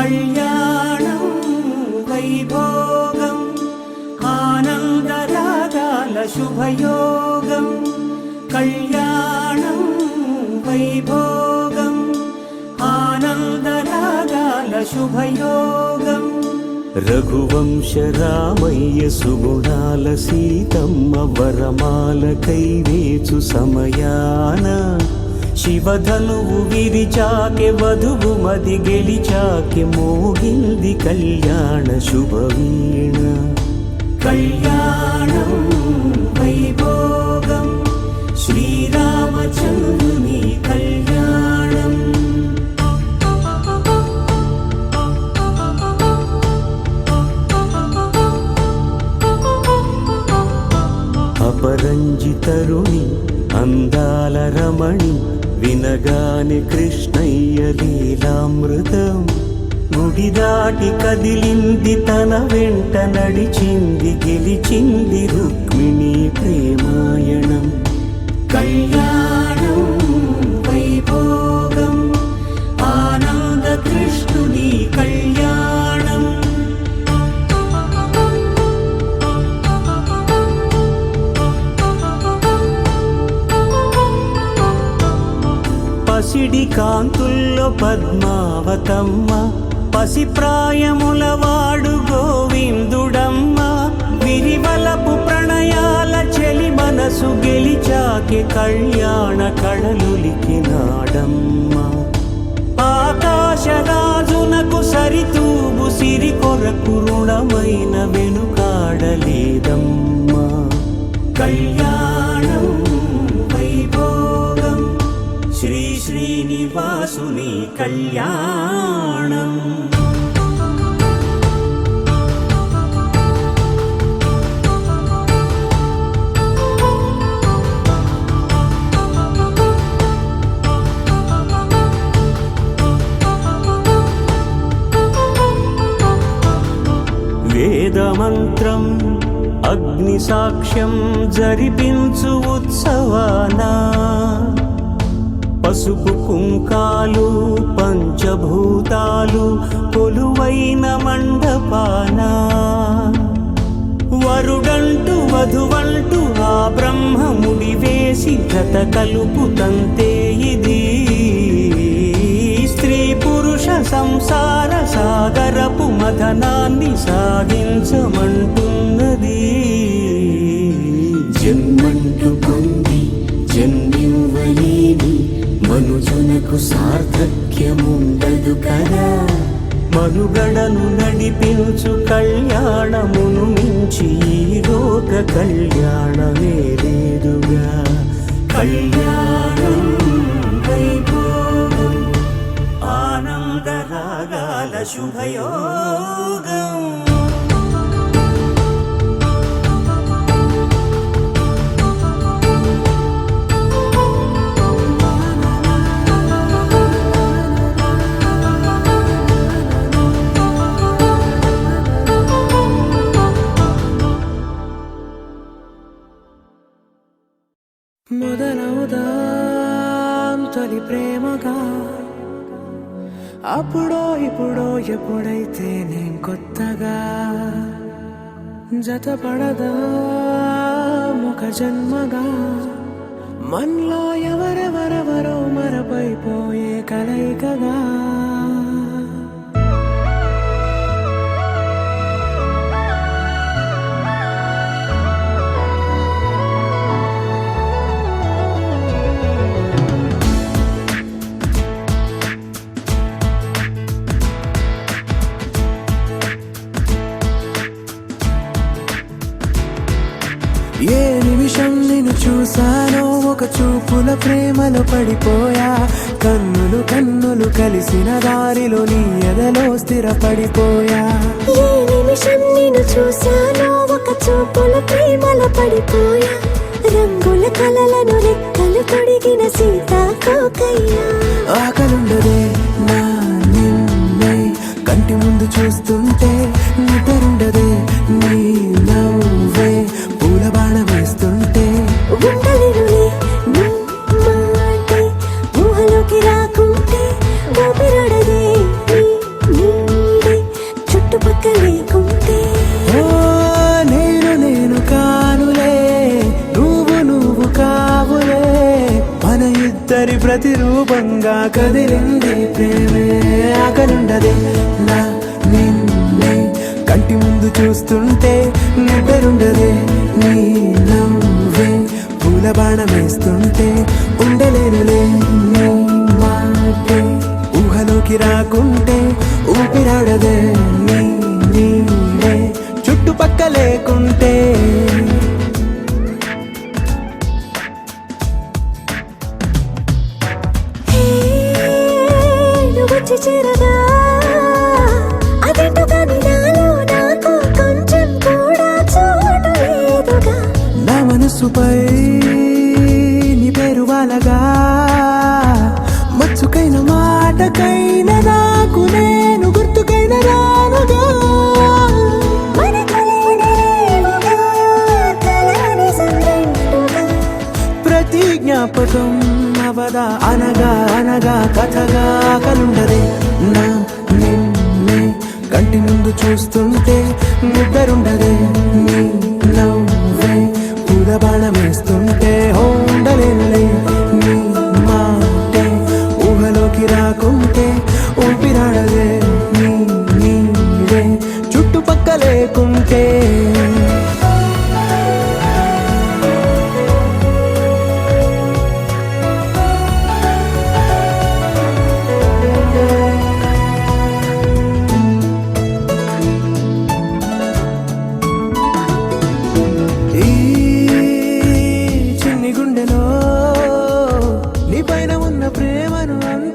కళ్యాణం వైభోగం ఆనందరాగాల శుభయోగం కళ్యాణం వైభోగం ఆనందరాగాల శుభయోగం రఘువంశ రామయ్య సుగుణాల సీతమ్మ వరమాల కైవేచు సమయాన శివధనువు విరిచాకె వధువు మది గెలిచాకె మోగింది కళ్యాణ శుభవీణ కళ్యాణం వైభోగం శ్రీరామచంద్రుని కళ్యాణం అపరంజి తరుణి అందాల రమణి వినగాని కృష్ణయ్య లీలామృతం గుడి దాటి కదిలింది తన వెంట నడిచింది గెలిచింది రుక్మిణి ప్రేమాయణం కళ్యాణం వైభోగం ఆనంద కృష్ణుని కళ్యాణం పసిడి కాంతుల్లో పద్మావతమ్మ పసిప్రాయముల వాడు గోవిందుడమ్మ విరివలపు ప్రణయాల చెలి మనసు గెలిచాకే కళ్యాణ కళలులికినాడమ్మ ఆకాశరాజునకు సరితూగు సిరి కొరకు రుణమైన వెనుకాడలేదమ్మా కళ్యాణం వైభోగం శ్రీ శ్రీనివాసుని కళ్యాణం వేదమంత్రం అగ్ని సాక్ష్యం జరిపించు ఉత్సవానా పసుపు కుంకాలు పంచభూతాలు కొలువైన మండపాన వరుడంటూ వధువంటూ ఆ బ్రహ్మముడి వేసి జత కలుపుతంతే ఇది స్త్రీ పురుష సంసార సాగరపు మథనాన్ని సాగించమంటున్నది జన్మంటూ పొంది జన్మివ్వలేని మనుజునకు సార్థక్యముండదు కదా మనుగడను నడిపించు కళ్యాణమును మించి ఈ లోక కళ్యాణమే లేదుగా కళ్యాణం వైభోగం ఆనందరాగాల శుభయోగం మొదలవుదాం తొలి ప్రేమగా అప్పుడో ఇప్పుడో ఎప్పుడైతే నేను కొత్తగా జతపడదా ముఖ జన్మగా మనలో ఎవరెవరెవరో మరపైపోయే కలయికగా ఏ నిమిషం నిన్ను చూసానో ఒక చూపుల ప్రేమలో పడిపోయా కన్నులు కన్నులు కలిసిన దారిలో నీ ఎదలో స్థిరపడిపోయా ఏ నిమిషం నిన్ను చూసానో ఒక చూపుల ప్రేమలో పడిపోయా రంగుల కలలను రెక్కలు తొడిగిన సీతాకోకయ్యా ఆకలుండదే నా నిన్నే కంటి ముందు చూస్తుంటే నిద్రుండదే నీ నవ్వే పూల బాణ వేస్తుంటే ఉండలేనులే నీ మాటే ఊహలోకి రాకుంటే ఊపిరాడదే నీ ప్రతిరూపంగా కదిలింది ప్రేమే ఆకలుండదే నా నిన్నే కంటి ముందు చూస్తుంటే నిద్రుండదే నీ నవ్వే పూల బాణం వేస్తుంటే ఉండలేనులే నీ మాటే ఊహలోకి రాకుంటే ఊపిరాడదే నీ నీడే చుట్టుపక్క లేకుంటే నువ్వు వచ్చి చేరగా అదేంటో కానీ నాలో నాకు కొంచెం కూడా చోటు లేదుగా నా మనసుపై నీ పేరు వాలగా మచ్చుకైన మాటకైన నాకు నేను గుర్తుకైన రానుగా మనకు లేనేమోగా కలని సంరెండుగా ప్రతి జ్ఞాపకం అవదా అనగా అనగా కథగా కలుండదే నా నిన్నే కంటి ముందు చూస్తుంటే నిద్రుండదే నీ నవ్వే పూల బాణం వేస్తుంటే ఉండలేనులే నీ మాటే ఊహలోకి రాకుంటే ఊపిరాడదే నీ నీడే చుట్టుపక్క లేకుంటే ఈ చిన్ని గుండెలో నీ పైన ఉన్న ప్రేమను అంత